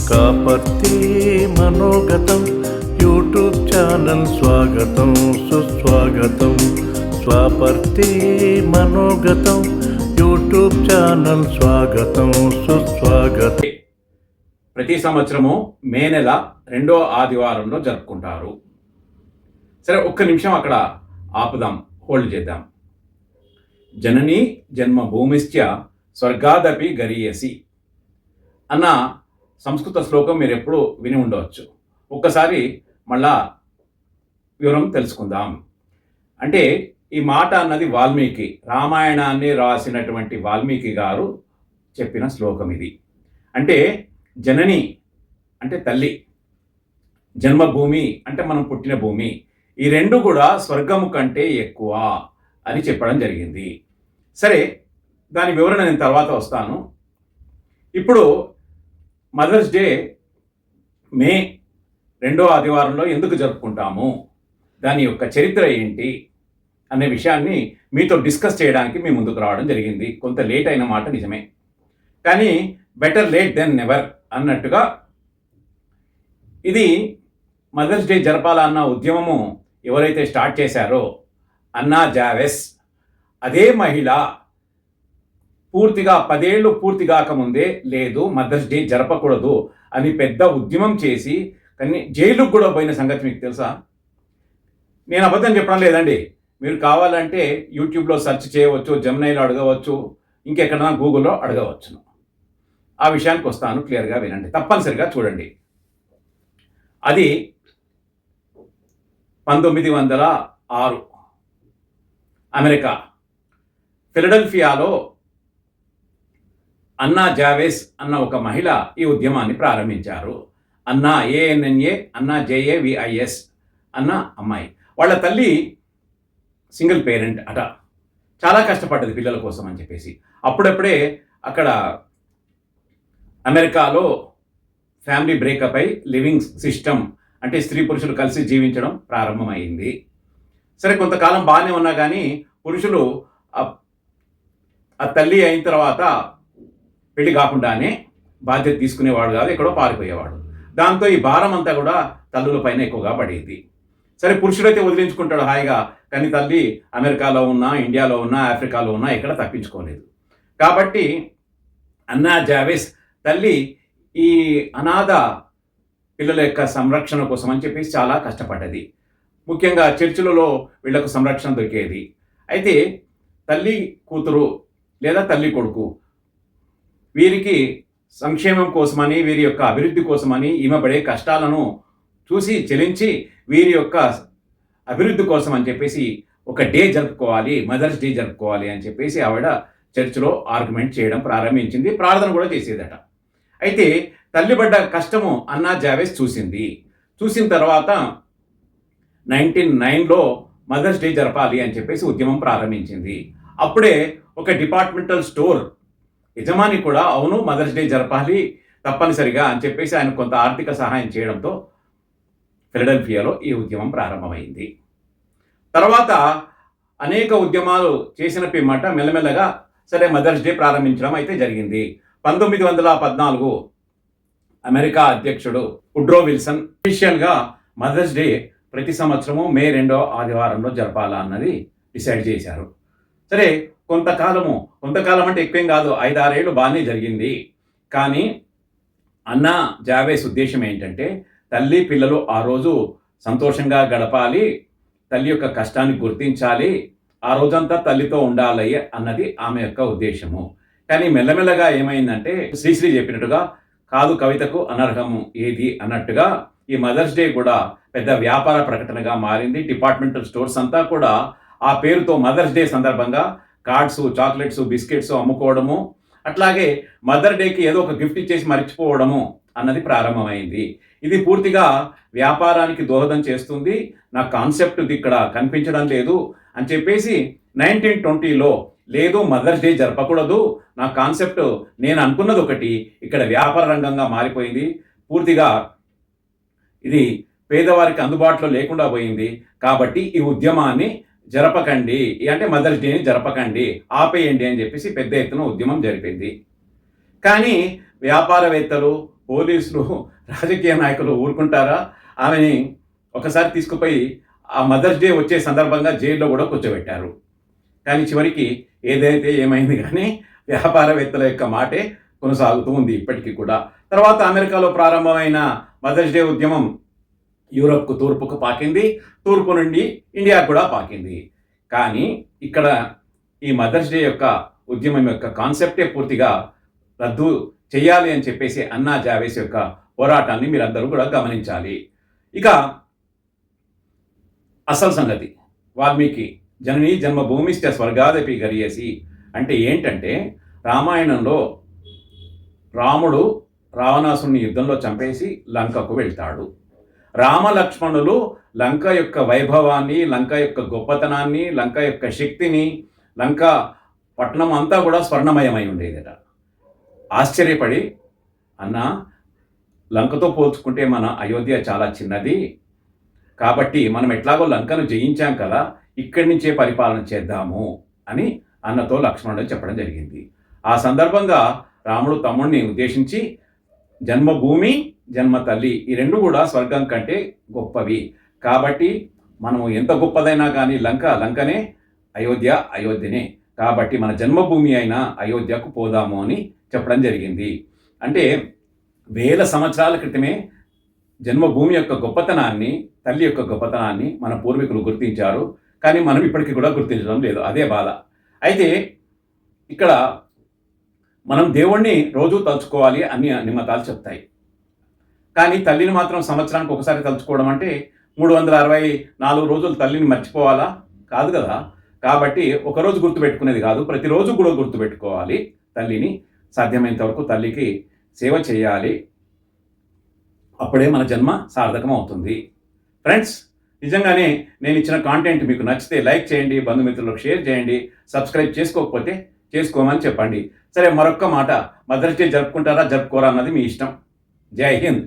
Kaparthi మనోగతం YouTube channel స్వాగతం సుస్వాగతం. స్వాపర్తి మనోగతం YouTube channel స్వాగతం సుస్వాగతం. ప్రతి సంవత్సరము మే నెల 2వ ఆదివారంలో జరుపుకుంటారు. సరే, ఒక్క నిమిషం అక్కడ ఆపుదాం, హోల్డ్ చేద్దాం. జననీ జన్మభూమిశ్చ స్వర్గాదపి గరీయసి అన్న సంస్కృత శ్లోకం మీరు ఎప్పుడు విని ఉండవచ్చు. ఒక్కసారి మళ్ళా వివరం తెలుసుకుందాం. అంటే ఈ మాట అన్నది వాల్మీకి, రామాయణాన్ని రాసినటువంటి వాల్మీకి గారు చెప్పిన శ్లోకం ఇది. అంటే జనని అంటే తల్లి, జన్మభూమి అంటే మనం పుట్టిన భూమి, ఈ రెండు కూడా స్వర్గము కంటే ఎక్కువ అని చెప్పడం జరిగింది. సరే, దాని వివరణ నేను తర్వాత వస్తాను. ఇప్పుడు మదర్స్ డే మే 2వ ఆదివారంలో ఎందుకు జరుపుకుంటాము, దాని యొక్క చరిత్ర ఏంటి అనే విషయాన్ని మీతో డిస్కస్ చేయడానికి మీ ముందుకు రావడం జరిగింది. కొంత లేట్ అయిన మాట నిజమే, కానీ బెటర్ లేట్ దెన్ నెవర్ అన్నట్టుగా ఇది మదర్స్ డే జరపాలన్న ఉద్యమము ఎవరైతే స్టార్ట్ చేశారో అన్నా జావెస్, అదే మహిళ పూర్తిగా 10 ఏళ్ళు పూర్తి కాకముందే లేదు మదర్స్ డే జరపకూడదు అని పెద్ద ఉద్యమం చేసి కానీ జైలుకు కూడా పోయిన సంగతి మీకు తెలుసా? నేను అబద్ధం చెప్పడం లేదండి. మీరు కావాలంటే యూట్యూబ్లో సెర్చ్ చేయవచ్చు, జెమినైలో అడగవచ్చు, ఇంకెక్కడన్నా గూగుల్లో అడగవచ్చును. ఆ విషయానికి వస్తాను, క్లియర్గా వినండి, తప్పనిసరిగా చూడండి. అది 1906 అమెరికా ఫిలడెల్ఫియాలో అన్నా జావేస్ అన్న ఒక మహిళ ఈ ఉద్యమాన్ని ప్రారంభించారు. అన్నా ANNA, అన్నా JAVIS అన్న అమ్మాయి. వాళ్ళ తల్లి సింగిల్ పేరెంట్ అట, చాలా కష్టపడ్డది పిల్లల కోసం అని చెప్పేసి. అప్పుడప్పుడే అక్కడ అమెరికాలో ఫ్యామిలీ బ్రేకప్ అయి లివింగ్ సిస్టమ్ అంటే స్త్రీ పురుషులు కలిసి జీవించడం ప్రారంభమైంది. సరే, కొంతకాలం బాగానే ఉన్నా కానీ పురుషులు ఆ తల్లి అయిన తర్వాత పెళ్లి కాకుండానే బాధ్యత తీసుకునేవాడు కాదు, ఎక్కడో పారిపోయేవాడు. దాంతో ఈ భారం అంతా కూడా తల్లుల పైన ఎక్కువగా పడేది. సరే, పురుషుడైతే వదిలించుకుంటాడు హాయిగా, కానీ తల్లి అమెరికాలో ఉన్నా, ఇండియాలో ఉన్నా, ఆఫ్రికాలో ఉన్నా ఎక్కడ తప్పించుకోలేదు. కాబట్టి అన్నా జావేస్ తల్లి ఈ అనాథ పిల్లల యొక్క సంరక్షణ కోసం అని చెప్పేసి చాలా కష్టపడ్డది. ముఖ్యంగా చర్చిలలో వీళ్లకు సంరక్షణ దొరికేది. అయితే తల్లి కూతురు లేదా తల్లి కొడుకు వీరికి సంక్షేమం కోసమని, వీరి యొక్క అభివృద్ధి కోసమని ఈమె పడే కష్టాలను చూసి చెలించి వీరి యొక్క అభివృద్ధి కోసం అని చెప్పేసి ఒక డే జరుపుకోవాలి, మదర్స్ డే జరుపుకోవాలి అని చెప్పేసి ఆవిడ చర్చిలో ఆర్గ్యుమెంట్ చేయడం ప్రారంభించింది. ప్రార్థన కూడా చేసేదట. అయితే తల్లి పడ్డ కష్టము అన్నా జావేస్ చూసిన తర్వాత 1909లో మదర్స్ డే జరపాలి అని చెప్పేసి ఉద్యమం ప్రారంభించింది. అప్పుడే ఒక డిపార్ట్మెంటల్ స్టోర్ యజమాని కూడా అవును మదర్స్ డే జరపాలి తప్పనిసరిగా అని చెప్పేసి ఆయన కొంత ఆర్థిక సహాయం చేయడంతో ఫిలడెల్ఫియాలో ఈ ఉద్యమం ప్రారంభమైంది. తర్వాత అనేక ఉద్యమాలు చేసిన పిమ్మట మెల్లమెల్లగా సరే మదర్స్ డే ప్రారంభించడం అయితే జరిగింది. 1914 అమెరికా అధ్యక్షుడు వుడ్రో విల్సన్ అఫీషియల్గా మదర్స్ డే ప్రతి సంవత్సరము మే 2వ ఆదివారంలో జరపాలా అన్నది డిసైడ్ చేశారు. సరే, కొంతకాలం అంటే ఎక్కువేం కాదు, 5-6 ఏళ్ళు బాగానే జరిగింది. కానీ అన్నా జావేస్ ఉద్దేశం ఏంటంటే తల్లి పిల్లలు ఆ రోజు సంతోషంగా గడపాలి, తల్లి యొక్క కష్టాన్ని గుర్తించాలి, ఆ రోజంతా తల్లితో ఉండాలి అన్నది ఆమె యొక్క ఉద్దేశము. కానీ మెల్లమెల్లగా ఏమైందంటే శ్రీశ్రీ చెప్పినట్టుగా కాదు కవితకు అనర్హము ఏది అన్నట్టుగా ఈ మదర్స్ డే కూడా పెద్ద వ్యాపార ప్రకటనగా మారింది. డిపార్ట్మెంటల్ స్టోర్స్ అంతా కూడా ఆ పేరుతో మదర్స్ డే సందర్భంగా కార్డ్స్, చాక్లెట్స్, బిస్కెట్స్ అమ్ముకోవడము, అట్లాగే మదర్ డేకి ఏదో ఒక గిఫ్ట్ ఇచ్చేసి మర్చిపోవడము అన్నది ప్రారంభమైంది. ఇది పూర్తిగా వ్యాపారానికి దోహదం చేస్తుంది, నా కాన్సెప్ట్ ఇది ఇక్కడ కనిపించడం లేదు అని చెప్పేసి 1920లో లేదు మదర్స్ డే జరపకూడదు, నా కాన్సెప్ట్ నేను అనుకున్నది ఒకటి, ఇక్కడ వ్యాపార రంగంగా మారిపోయింది, పూర్తిగా ఇది పేదవారికి అందుబాటులో లేకుండా పోయింది. కాబట్టి ఈ ఉద్యమాన్ని జరపకండి, అంటే మదర్స్ డేని జరపకండి, ఆపేయండి అని చెప్పేసి పెద్ద ఎత్తున ఉద్యమం జరిపింది. కానీ వ్యాపారవేత్తలు, పోలీసులు రాజకీయ నాయకులు ఊరుకుంటారా? ఆమెని ఒకసారి తీసుకుపోయి ఆ మదర్స్ డే వచ్చే సందర్భంగా జైల్లో కూడా కూర్చోబెట్టారు. కానీ చివరికి ఏదైతే ఏమైంది కానీ వ్యాపారవేత్తల యొక్క మాటే కొనసాగుతూ ఉంది ఇప్పటికీ కూడా. తర్వాత అమెరికాలో ప్రారంభమైన మదర్స్ డే ఉద్యమం యూరప్కు తూర్పుకు పాకింది, తూర్పు నుండి ఇండియా కూడా పాకింది. కానీ ఇక్కడ ఈ మదర్స్ డే యొక్క ఉద్యమం యొక్క కాన్సెప్టే పూర్తిగా రద్దు చేయాలి అని చెప్పేసి అన్నా జావేస్ యొక్క పోరాటాన్ని మీరందరూ కూడా గమనించాలి. ఇక అసలు సంగతి, వాల్మీకి జననీ జన్మభూమిశ్చ స్వర్గాదపి గరీయసి అంటే ఏంటంటే, రామాయణంలో రాముడు రావణాసురుని యుద్ధంలో చంపేసి లంకకు వెళ్తాడు. రామలక్ష్మణులు లంక యొక్క వైభవాన్ని, లంక యొక్క గొప్పతనాన్ని, లంక యొక్క శక్తిని, లంక పట్టణం అంతా కూడా స్వర్ణమయమై ఉండేదట. ఆశ్చర్యపడి, అన్న లంకతో పోల్చుకుంటే మన అయోధ్య చాలా చిన్నది, కాబట్టి మనం ఎట్లాగో లంకను జయించాం కదా, ఇక్కడి నుంచే పరిపాలన చేద్దాము అని అన్నతో లక్ష్మణుడు చెప్పడం జరిగింది. ఆ సందర్భంగా రాముడు తమ్ముడిని ఉద్దేశించి జన్మభూమి, జన్మ తల్లి ఈ రెండు కూడా స్వర్గం కంటే గొప్పవి, కాబట్టి మనము ఎంత గొప్పదైనా కానీ లంకనే, అయోధ్య అయోధ్యనే, కాబట్టి మన జన్మభూమి అయిన అయోధ్యకు పోదాము అని చెప్పడం జరిగింది. అంటే వేల సంవత్సరాల క్రితమే జన్మభూమి యొక్క గొప్పతనాన్ని, తల్లి యొక్క గొప్పతనాన్ని మన పూర్వీకులు గుర్తించారు. కానీ మనం ఇప్పటికీ కూడా గుర్తించడం లేదు, అదే బాధ. అయితే ఇక్కడ మనం దేవుణ్ణి రోజు తలుచుకోవాలి అని అన్ని మతాలు చెప్తాయి. కానీ తల్లిని మాత్రం సంవత్సరానికి ఒకసారి తలుచుకోవడం అంటే 364 రోజులు తల్లిని మర్చిపోవాలా? కాదు కదా. కాబట్టి ఒకరోజు గుర్తుపెట్టుకునేది కాదు, ప్రతిరోజు కూడా గుర్తుపెట్టుకోవాలి తల్లిని. సాధ్యమైనంత వరకు తల్లికి సేవ చేయాలి, అప్పుడే మన జన్మ సార్థకం అవుతుంది. ఫ్రెండ్స్, నిజంగానే నేను ఇచ్చిన కాంటెంట్ మీకు నచ్చితే లైక్ చేయండి, బంధుమిత్రులకు షేర్ చేయండి, సబ్స్క్రైబ్ చేసుకోకపోతే చేసుకోమని చెప్పండి. సరే, మరొక్క మాట, మదర్స్ డే జరుపుకుంటారా జరుపుకోరా అన్నది మీ ఇష్టం. జై హింద్.